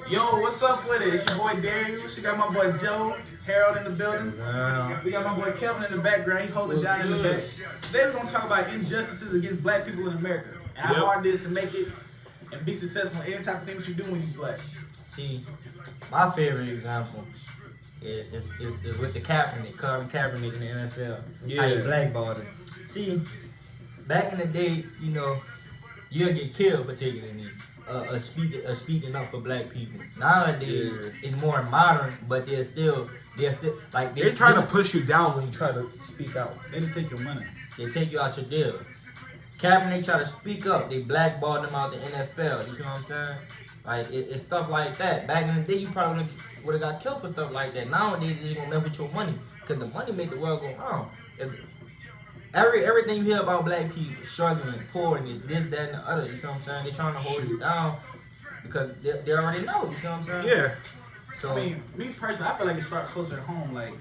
Yo, what's up with it? It's your boy Darius. You got my boy Joe, Harold in the building. We got my boy Kelvin in the background. He holding down in the back. Today we're gonna talk about injustices against black people in America and how hard it is to make it and be successful in any type of things you do when you're black. See, my favorite example is with the Kaepernick, Colin Kaepernick in the NFL. How he blackballed him. See, back in the day, you'll get killed for taking a knee. Speaking up for black people. Nowadays, it's more modern, but they're still like they're trying to push you down when you try to speak out. They just take your money. They take you out your deal. Kaepernick try to speak up, they blackballed him out the NFL. You see what I'm saying? Like it's stuff like that. Back in the day, you probably would have got killed for stuff like that. Nowadays, they're just gonna mess with your money because the money make the world go round. Everything you hear about black people struggling, poorness, this, that, and the other, you see what I'm saying? They're trying to hold you down because they already know, you see what I'm saying? Yeah. So I mean, me personally, I feel like it starts closer at home. Like,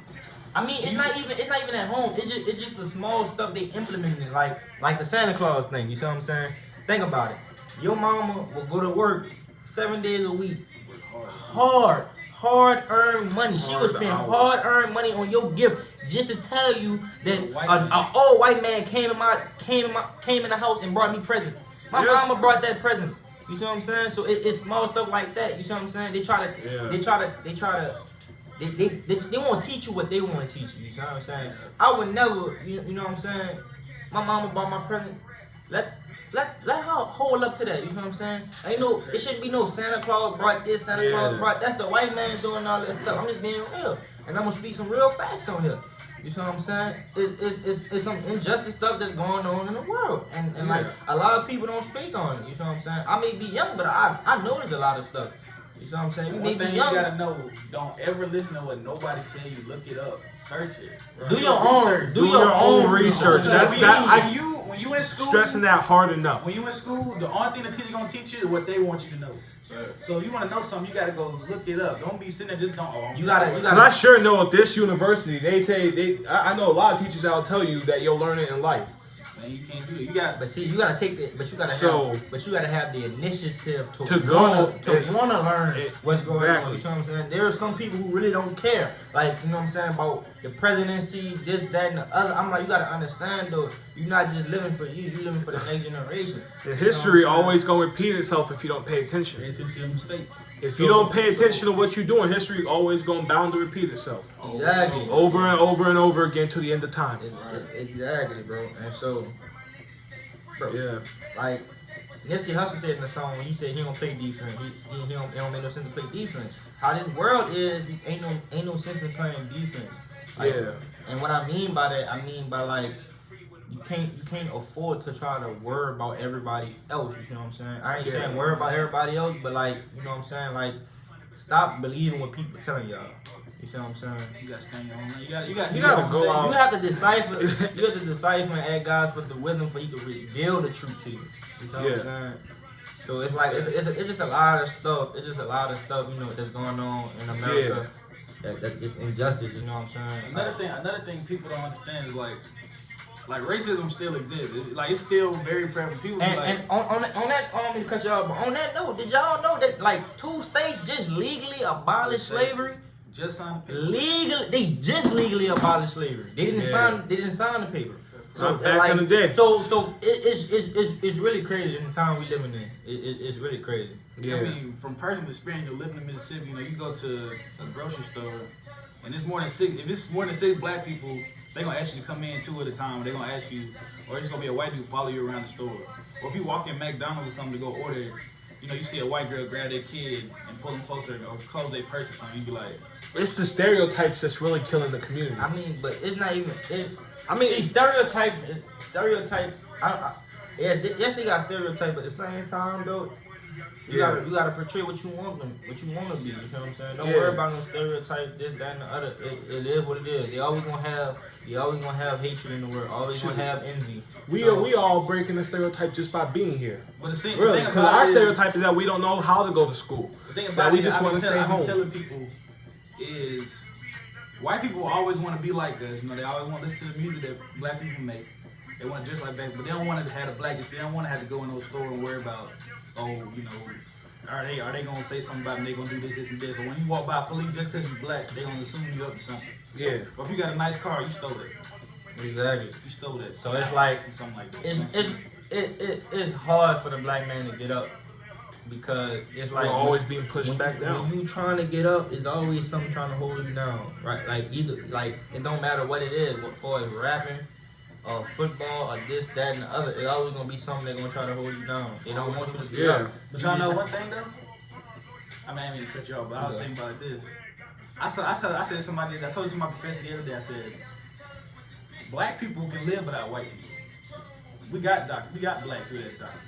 it's not even at home. It's just the small stuff they implemented, like the Santa Claus thing. You see what I'm saying? Think about it. Your mama will go to work 7 days a week, hard-earned money. She would spend hard-earned money on your gift just to tell you that an old white man came in the house and brought me presents. My mama brought that presents. You see what I'm saying? So it's small stuff like that. You see what I'm saying? They want to teach you what they want to teach you. You see what I'm saying? I would never, you know what I'm saying? My mama bought my present. Let her hold up to that. You know what I'm saying? It shouldn't be no Santa Claus brought this, Santa Claus brought. That's the white man doing all that stuff. I'm just being real, and I'm gonna speak some real facts on here. You see what I'm saying? It's some injustice stuff that's going on in the world, and like a lot of people don't speak on it. You see what I'm saying? I may be young, but I notice a lot of stuff. You see what I'm saying? One thing you gotta know: don't ever listen to what nobody tell you. Look it up, search it. Right? Do your own research. That's When you in school, stressing that hard enough. When you in school, the only thing the teacher gonna teach you is what they want you to know. So if you want to know something, you gotta go look it up. Don't be sitting there just don't. You gotta. I'm not sure. No, at this university, I know a lot of teachers that'll tell you that you'll learn it in life. Man, you can't do it. You got. But see, you gotta take it. But you gotta have the initiative to wanna learn what's going on. You know what I'm saying? There are some people who really don't care. Like, you know what I'm saying, about the presidency, this, that, and the other. I'm like, you gotta understand though. You're not just living for you. You're living for the next generation. And history always gonna repeat itself if you don't pay attention. Pay attention to your mistakes. If you don't pay attention to what you're doing, history always gonna bound to repeat itself. Exactly. Over and over and over again to the end of time. Exactly, bro. And so, bro, like Nipsey Hussle said in the song when he said he don't play defense, he don't make no sense to play defense. How this world is, ain't no sense in playing defense. Like, and what I mean by that, I mean by like you can't afford to try to worry about everybody else. You know what I'm saying? I ain't saying worry about everybody else, but like, you know what I'm saying? Like, stop believing what people telling y'all. You see what I'm saying? You gotta stand your own. You gotta go out. You have to decipher. You have to decipher and ask God for the wisdom for you to reveal the truth to you. You see what I'm saying? So it's like it's just a lot of stuff. It's just a lot of stuff, that's going on in America. That it's injustice. You know what I'm saying? Another thing people don't understand is like racism still exists. It's still very prevalent. People and on that to cut y'all, but on that note, did y'all know that like 2 states just legally abolished slavery? Just signed the paper. They just legally abolished slavery. They didn't sign the paper. So back in the day. So it's really crazy in the time we living in. It's really crazy. Yeah. I mean, from personal experience, you're living in Mississippi. You go to a grocery store, and it's more than 6. If it's more than 6 black people, they're gonna ask you to come in 2 at a time. They're gonna ask you, or it's gonna be a white dude follow you around the store. Or if you walk in McDonald's or something to go order, you see a white girl grab their kid and pull them closer or close their purse or something. You be like, it's the stereotypes that's really killing the community. I mean, but it's not even. Stereotypes. Yes, they got stereotypes, but at the same time, though, you gotta portray what you want to be. You know what I'm saying? Don't worry about no stereotype, this, that, and the other. It is what it is. They always gonna have hatred in the world. Always gonna have envy. We all breaking the stereotype just by being here. But the really, because our stereotype is that we don't know how to go to school. The thing about that we just want to stay home. I'm telling people is white people always want to be like us. They always want to listen to the music that black people make. They want to dress like black, but they don't want to have a black experience. They don't want to have to go in those stores and worry about, Are they gonna say something about them? They gonna do this and this? But when you walk by police, just because you black, they gonna assume you up to something. Yeah. Or if you got a nice car, you stole it. Exactly. You stole it. So it's like something like that. it's hard for the black man to get up because it's like We're always being pushed back down. When you trying to get up, it's always something trying to hold you down, right? Like either like it don't matter what it is, what for is rapping, or football, or this, that, and the other. It's always gonna be something that's gonna try to hold you down. They don't want you to get up. But y'all know one thing though. I mean, I didn't mean to cut you off, but I was thinking about this. I said to somebody. I told it to my professor the other day. I said, black people can live without white people. We got doctors. We got black people that's doctors.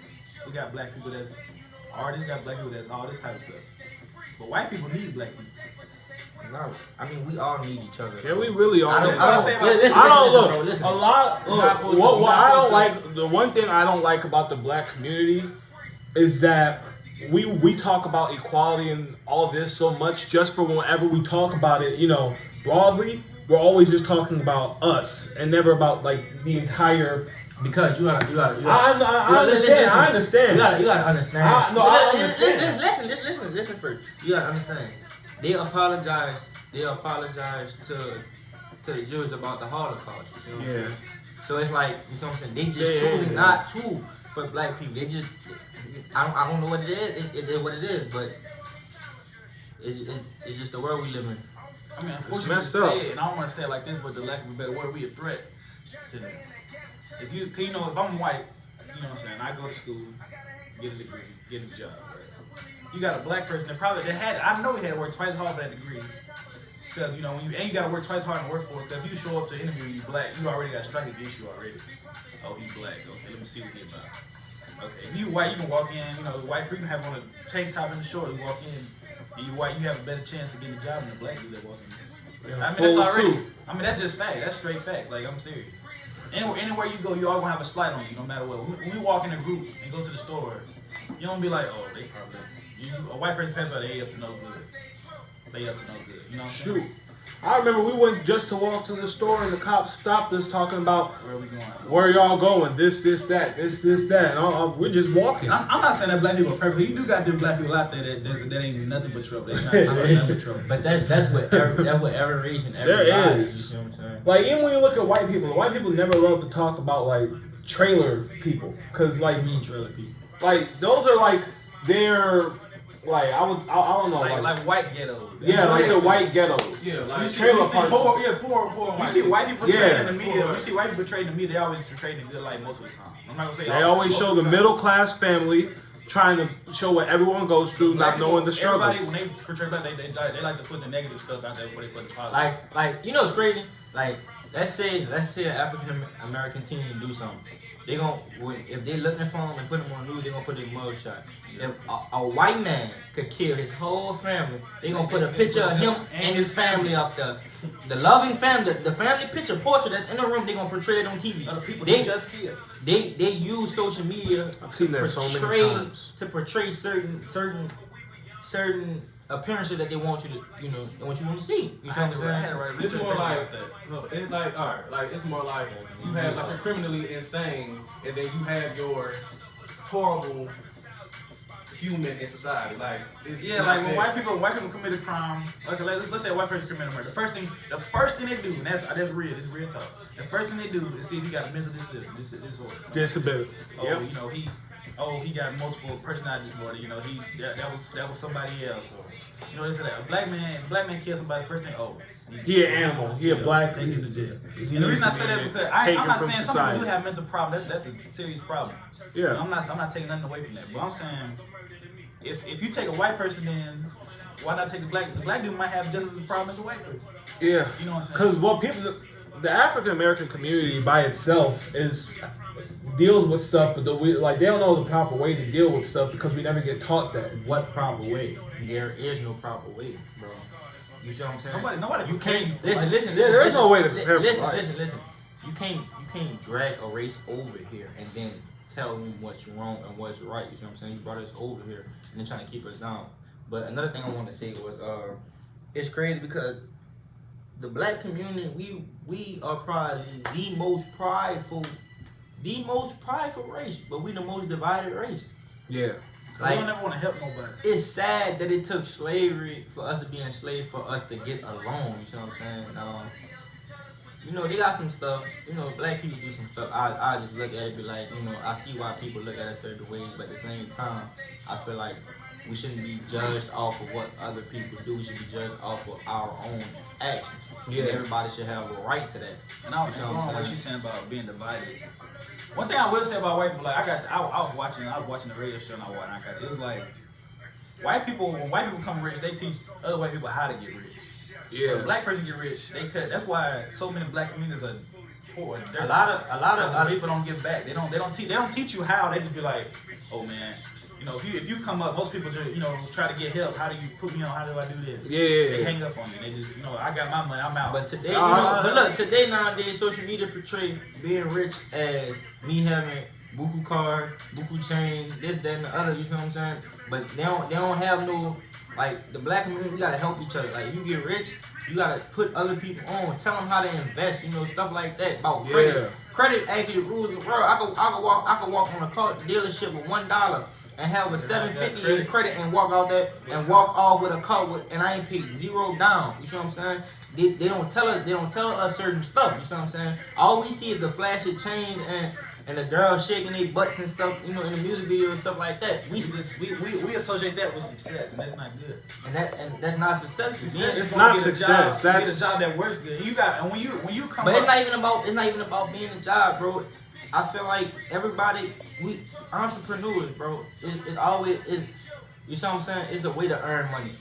We got black people that's artists. We got black people that's all this type of stuff. But white people need black people. No, I mean we all need each other. Yeah, we really all. I don't look. listen. A lot. What I don't like. The one thing I don't like about the black community is that we talk about equality and all this so much. Just for whenever we talk about it, broadly, we're always just talking about us and never about like the entire. Because you gotta. I understand. I understand. You gotta understand. I understand. Listen first. You gotta understand. They apologize to the Jews about the Holocaust. You know what I'm saying? So it's like, you know what I'm saying? They just choosing not to for black people. They just, I don't know what it is. It is what it is, but it's just the world we live in. I mean, unfortunately, to say it, and I don't want to say it like this, but the lack of a better word, we a threat to them. If I'm white, you know what I'm saying, I go to school, get a degree, get a job, right? You got a black person that I know he had to work twice as hard for that degree. Because, you got to work twice as hard in the workforce. Because if you show up to an interview and you black, you already got a strike against you already. Oh, he black. Okay, let me see what he about. Okay, if you white, you can walk in, white people have on a tank top and a short, you walk in, and you white, you have a better chance of getting a job than the black dude that walk in. I mean, that's already, that's just fact. That's straight facts. Like, I'm serious. Anywhere you go, you all gonna have a slight on you, no matter what. When we walk in a group and go to the store, you don't be like, oh, they probably, a white person pass by, they up to no good. They up to no good. You know what I'm saying? I remember we went just to walk to the store and the cops stopped us talking about where we going, where y'all going, this, that. And we're just walking. I'm not saying that black people are perfect. You do got them black people out there that ain't nothing but trouble. They trying to start nothing but trouble. But that's what every region, every there body, is. You know what I'm saying? Like, even when you look at white people never love to talk about like trailer people, cause like Trailer people. Like those are like they're. Like I don't know, like white ghettos. Yeah, like the white ghettos. Yeah, like you see poor. You see white people portrayed in the media. You see white people portrayed in the media. They always portrayed in good light most of the time. I'm not gonna say they always show the middle class family trying to show what everyone goes through, not knowing the struggle. Everybody when they portray black, they like to put the negative stuff out there before they put the positive. Like it's crazy. Like let's say an African American team do something. They if they looking for him and put him on the news, they gonna put their mug shot. If a white man could kill his whole family, they gonna put a picture of him and his family up there. The loving family, the family picture portrait that's in the room, they gonna portray it on TV. People they just killed. They use social media. I've seen that so many times to portray certain appearances that they want you to, they want you to see. You see what I'm saying? It's more like it's like alright, like it's more like you have like a criminally insane, and then you have your horrible human in society. Like like when white people commit a crime. Okay, let's say a white person committed murder. The first thing they do, and that's real. This is real talk. The first thing they do is see if he got a mental disorder. Disability. He got multiple personality disorder. That was somebody else. Or, this and that. A black man kills somebody. First thing, he an animal. He a black. Take him to jail. And the reason I say that because I'm not saying some people do have mental problems. That's a serious problem. Yeah. I'm not taking nothing away from that. But I'm saying if you take a white person, then why not take the black? The black dude might have just as a problem as the white person. Yeah. You know what I'm saying? Because the African American community by itself deals with stuff, but they don't know the proper way to deal with stuff because we never get taught that. What proper way? There is no proper way, bro. You see what I'm saying? Nobody. You can't listen. There's no way to prepare for listen. You can't drag a race over here and then tell them what's wrong and what's right. You see what I'm saying? You brought us over here and then trying to keep us down. But another thing I want to say was, it's crazy because the black community, we are probably the most prideful race, but we the most divided race. Yeah. They Like, don't never want to help nobody. it's sad that it took slavery for us to be enslaved for us to get along. You see what I'm saying? You know, they got some stuff. You know, black people do some stuff. I just look at it and be like, you know, I see why people look at it certain ways, but at the same time, I feel like we shouldn't be judged off of what other people do. We should be judged off of our own actions. Yeah. And everybody should have a right to that. And I was You know going what I'm what you saying about being divided. One thing I will say about white people, like I was watching the radio show and it was like white people, when white people come rich, they teach other white people how to get rich. When a Yeah. black person get rich, they cut. That's why so many black communities are poor. A lot of People don't give back. They don't teach you how. They just be like, oh man, you know, if you come up, most people just, you know, try to get help. How do you put me on? How do I do this? They Yeah. hang up on you. They just, you know, I got my money. I'm out. But today, you know, but look, today nowadays, social media portray being rich as me having buku card, buku chain, this, that, and the other. You know what I'm saying? But they don't have no, like, the black community. We gotta help each other. Like, if you get rich, you gotta put other people on. Tell them how to invest. You know, stuff like that about credit. Yeah. Credit actually rules the world. I could walk on a car dealership with $1 and have a $750 in credit and walk out there and walk off with a car and I ain't paid $0 down. You see what I'm saying? They don't tell us certain stuff. You see what I'm saying? All we see is the flash of change and the girls shaking their butts and stuff. You know, in the music videos and stuff like that. We associate that with success, and that's not good. and that's not success. Success It's is not gonna get a success. job, That's- get a job that works good. And when you come But up, it's not even about being a job, bro. I feel like everybody, we entrepreneurs, bro. It always is. You see what I'm saying? It's a way to earn money.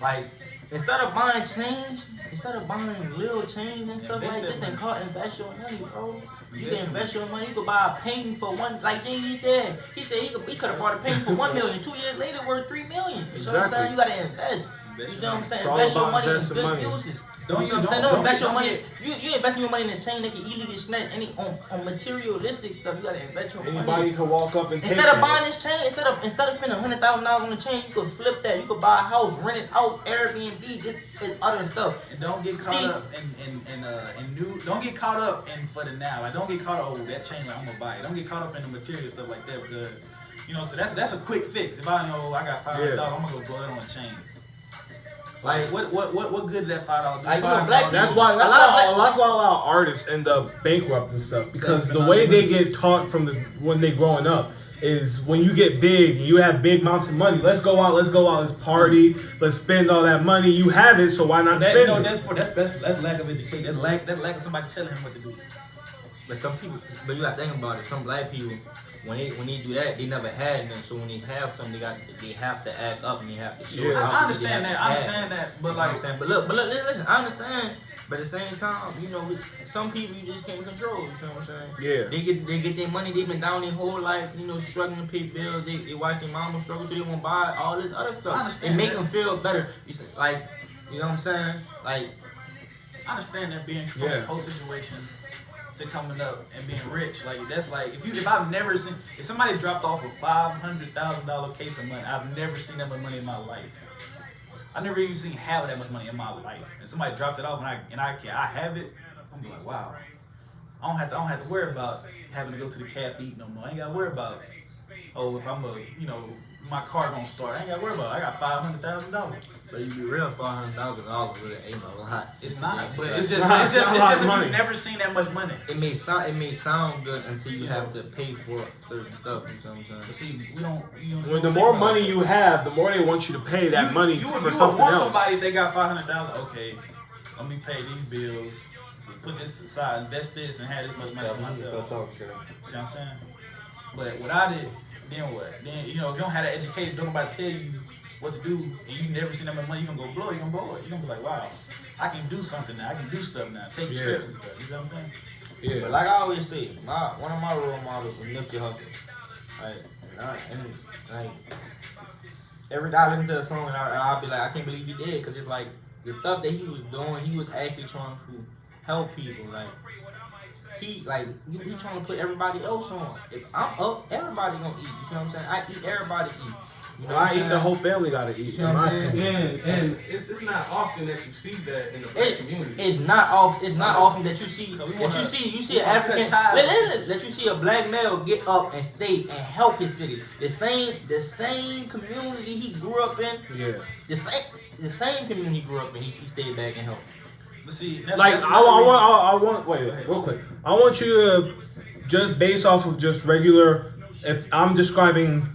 Like, instead of buying change, instead of buying little change and stuff Invest like that this, and money. invest your money, bro. You Invest can invest your money. You could buy a painting for one, like Jay-Z said. He said he could have bought a painting for $1 million. 2 years later, worth $3 million. You see what I'm Exactly. saying? You gotta invest. You see what I'm saying? It's all Invest your about money in investing good money. uses. Don't You see you- what I'm saying? don't- Don't invest don't your money. get- You investing your money in a chain that can easily get snatched. On materialistic stuff, you gotta invest your money. Anybody can walk up and take Instead of that. buying this chain, instead of spending $100,000 on the chain, you could flip that. You could buy a house, rent it out, Airbnb, this other stuff. and don't get caught See- up in new. Don't get caught up in for the now. Like don't get caught up. Oh, that chain, like, I'm gonna buy it. Don't get caught up in the material stuff like that because you know. So that's a quick fix. If I know I got $500, I'm gonna go blow it on a chain. Like, What good did that $5 do? Like, you know, black That's people- why a lot of a lot of artists end up bankrupt and stuff because That's the been way on they the get taught from when they growing up is when you get big and you have big amounts of money. Let's go out, let's party, let's spend all that money. You have it, so why not That, spend you know, it? that's lack of education. That lack of somebody telling him what to do. but some people, but you gotta think about it. Some black people, when they do that, they never had none. So when they have something, they have to act up and they have to show. Yeah. it out I because they understand have that. to I have understand it. that. You But know what I'm like, saying? But look, listen, I understand. But at the same time, you know, some people you just can't control. You know what I'm saying? Yeah. They get their money. They've been down their whole life, you know, struggling to pay bills. They watch their mama struggle, so they won't buy all this other I stuff. understand It make that. them feel better. You see, like, you know what I'm saying? Like, I understand that being from Yeah. a whole situation to coming up and being rich. Like that's like if I've never seen if somebody dropped off a $500,000 case of money, I've never seen that much money in my life. I never even seen half of that much money in my life. And somebody dropped it off and I have it. I'm be like, wow. I don't have to worry about having to go to the caf to eat no more. I ain't gotta worry about if I'm my car gonna start. I ain't gotta worry about it. I got $500,000. but you be real, $500,000 really ain't a lot. It's not, but It's it's not just a lot of that money. you've never seen that much money. It may sound good until you have to pay for certain stuff. You know what I'm saying? But see, we don't. When the more money you have, the more they want you to pay that money for something want else. somebody, they got $500,000. Okay, let me pay these bills, put this aside, invest this, and have this much money for myself. See what I'm saying? But without it, then what? Then if you don't have that education, don't nobody tell you what to do, and you never seen that much money, you gonna go blow. You gonna blow it. You gonna be like, wow, I can do something now. I can do stuff now. Take Yeah. trips and stuff. You see what I'm saying? Yeah. But like I always say, one of my role models was Nipsey Hussle. Like every time I listen to a song, and I'll be like, I can't believe he did, because it's like the stuff that he was doing, he was actually trying to help people. Like he like he trying to put everybody else on. If I'm up, everybody gonna eat. You see what I'm saying? I eat, everybody eat. You know what I'm I eat saying? the whole family gotta eat. You know in what my I'm saying? opinion. And it's not often that you see that in the black community. It's not often that you see you see an African that you see a black male get up and stay and help his city. The same community he grew up in. Yeah. The same community he grew up in. He stayed back and helped. But see, Like I want wait real quick. I want you to just based off of just regular. If I'm describing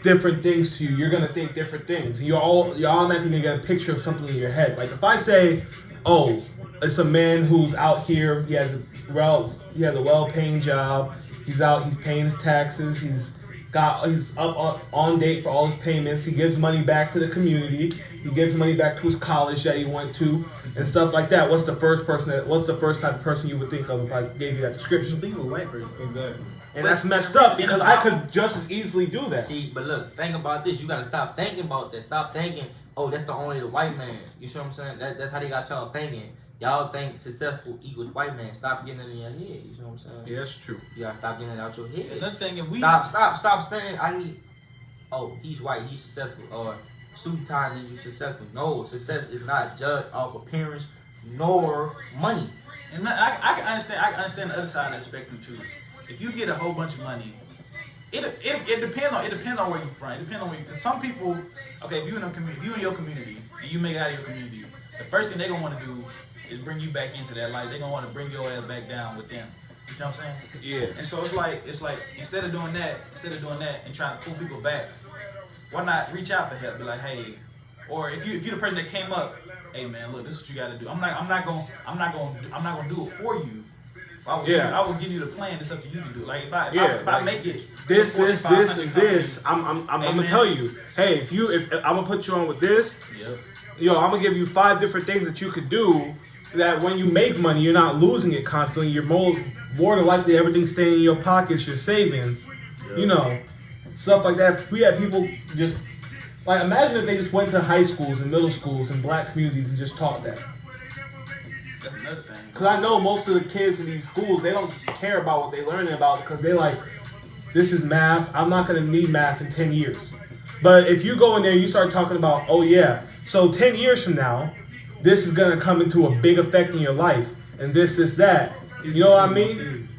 different things to you, you're gonna think different things. You're automatically gonna get a picture of something in your head. Like if I say, "Oh, it's a man who's out here. He has a well-paying job. He's out. He's paying his taxes. He's up on date for all his payments. He gives money back to the community. He gives money back to his college that he went to, and stuff like that." What's the first type of person you would think of if I gave you that description? think of a white person. Exactly. And that's messed up because I could just as easily do that. See, but look, think about this. You gotta stop thinking about that. Stop thinking, oh, that's only the white man. You see what I'm saying? That's how they got y'all thinking. Y'all think successful equals white man. Stop getting it in your head. You see what I'm saying? Yeah, that's true. You gotta stop getting it out your head. Another thing, if we Stop saying I need. Oh, he's white. He's successful. Or suit tie means you successful. No, success is not judged off appearance nor money. And I can understand. I can understand the other side of the spectrum too. If you get a whole bunch of money, it depends on where you're from. It depends on where because some people, okay, if you in your community and you make it out of your community, the first thing they gonna want to do is bring you back into that life. They gonna want to bring your ass back down with them. You see what I'm saying? Yeah. And so it's like instead of doing that and trying to pull people back, why not reach out for help? Be like, hey, or if you're the person that came up, hey man, look, this is what you got to do. I'm not gonna do it for you. I will give you the plan. It's up to you to do. Like if I make it this, I'm Hey, gonna man. tell you. Hey, if I'm gonna put you on with this, Yep. I'm gonna give you 5 different things that you could do. That when you make money, you're not losing it constantly. You're more than likely everything's staying in your pockets. You're saving. Stuff like that. We had people just like imagine if they just went to high schools and middle schools and black communities and just taught that. That's another thing. Because I know most of the kids in these schools, they don't care about what they're learning about because they like, this is math. I'm not going to need math in 10 years. But if you go in there and you start talking about, oh yeah, so 10 years from now, this is going to come into a big effect in your life. And this, that. You know what I mean?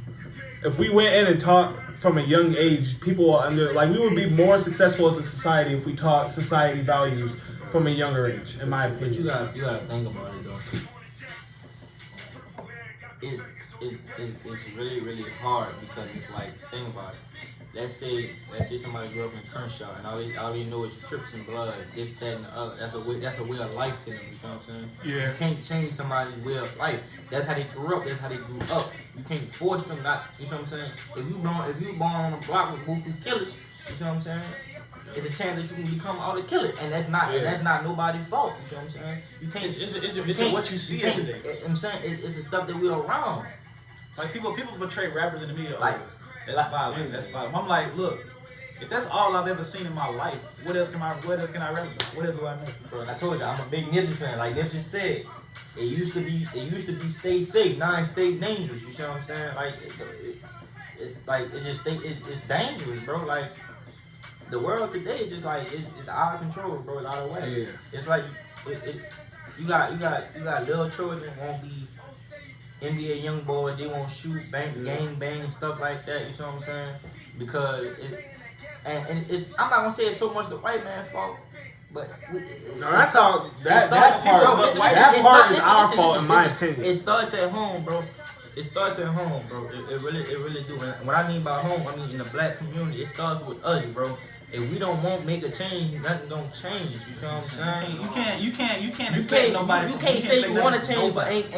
If we went in and taught from a young age, people we would be more successful as a society if we taught society values from a younger age, in my But you opinion. gotta think about it though. It's really, really hard because it's like, think about it. Let's say somebody grew up in Crenshaw and all they know is Crips and blood, this, that, and the other. That's a way of life to them. You know what I'm saying? Yeah. You can't change somebody's way of life. That's how they grew up. That's how they grew up. You can't force them not. You know what I'm saying? If you born on a block with Buku killers, you know what I'm saying? It's a chance that you can become all the killer, and that's not nobody's fault. You know what I'm saying? You can't. It's what you see every day. I'm saying it's the stuff that we around. Like people portray rappers in the media Like- that's violence. That's violence. I'm like, look, if that's all I've ever seen in my life, what else can I rap about? What else do I know? Bro, I told you I'm a big Nipsey fan. Like Nipsey said, it used to be stay safe, now it's stay dangerous. You see what I'm saying? Like it's dangerous, bro. Like the world today is just like it's out of control, bro. It's out of way. Yeah. It's like you got little children won't be NBA young boys, they won't shoot, gang bang, stuff like that. You see what I'm saying? Because it's I'm not gonna say it's so much the white man's fault, but No, that's all. That part is our fault, in my opinion. It starts at home, bro. It starts at home, bro. It really do. And what I mean by home, I mean in the black community. It starts with us, bro. If we don't make a change, nothing gonna change. You see what I'm saying? You can't expect nobody. You can't say you want to change, but ain't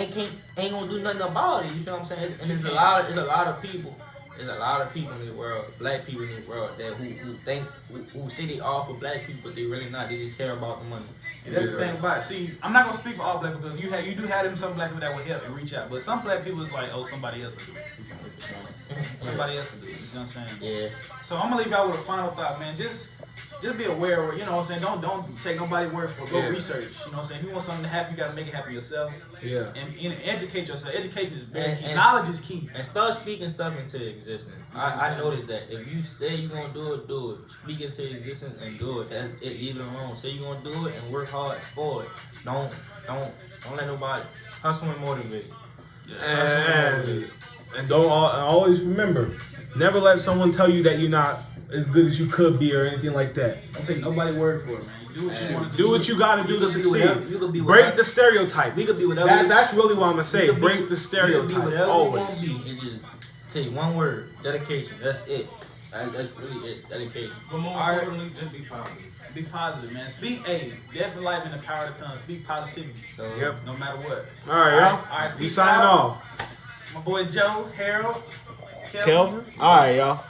gonna do nothing about it. You see what I'm saying? And there's a lot of people. There's a lot of people in this world, black people in this world, that who say they all for black people, but they really not. They just care about the money. And that's the thing about it. See, I'm not gonna speak for all black people because you do have them some black people that will help and reach out, but some black people is like, oh, somebody else will do it. Somebody else will do it. You see what I'm saying? Yeah. So I'm gonna leave y'all with a final thought, man. Just just be aware of, you know what I'm saying? Don't take nobody's word for it. Go Yeah. research. You know what I'm saying? If you want something to happen, you gotta make it happen yourself. Yeah. And educate yourself. Education is very key. And- Knowledge is key. And start speaking stuff into existence. I noticed that if you say you're gonna do it, do it. Speak into existence and do it. Leave it alone. Say you're gonna do it and work hard for it. Don't let nobody hustle and motivate. And don't always remember, never let someone tell you that you're not as good as you could be or anything like that. Don't take nobody's word for it, man. You do what you want to Do what you got to do to You could be whatever- succeed. you could be Break whatever- the stereotype. We could be whatever. That's really what I'm gonna say. we could be- Break the We could be stereotype. whatever Always. we want to be and just take one word, dedication. That's it. That's really it. Dedication. But more All right. importantly, just be positive. Be positive, man. Speak, death and life in the power of the tongue. Speak positivity. So Yep. No matter what. All right, y'all. All right, We peace signing out. off. My boy Joe, Harold, Kelvin. All right, y'all.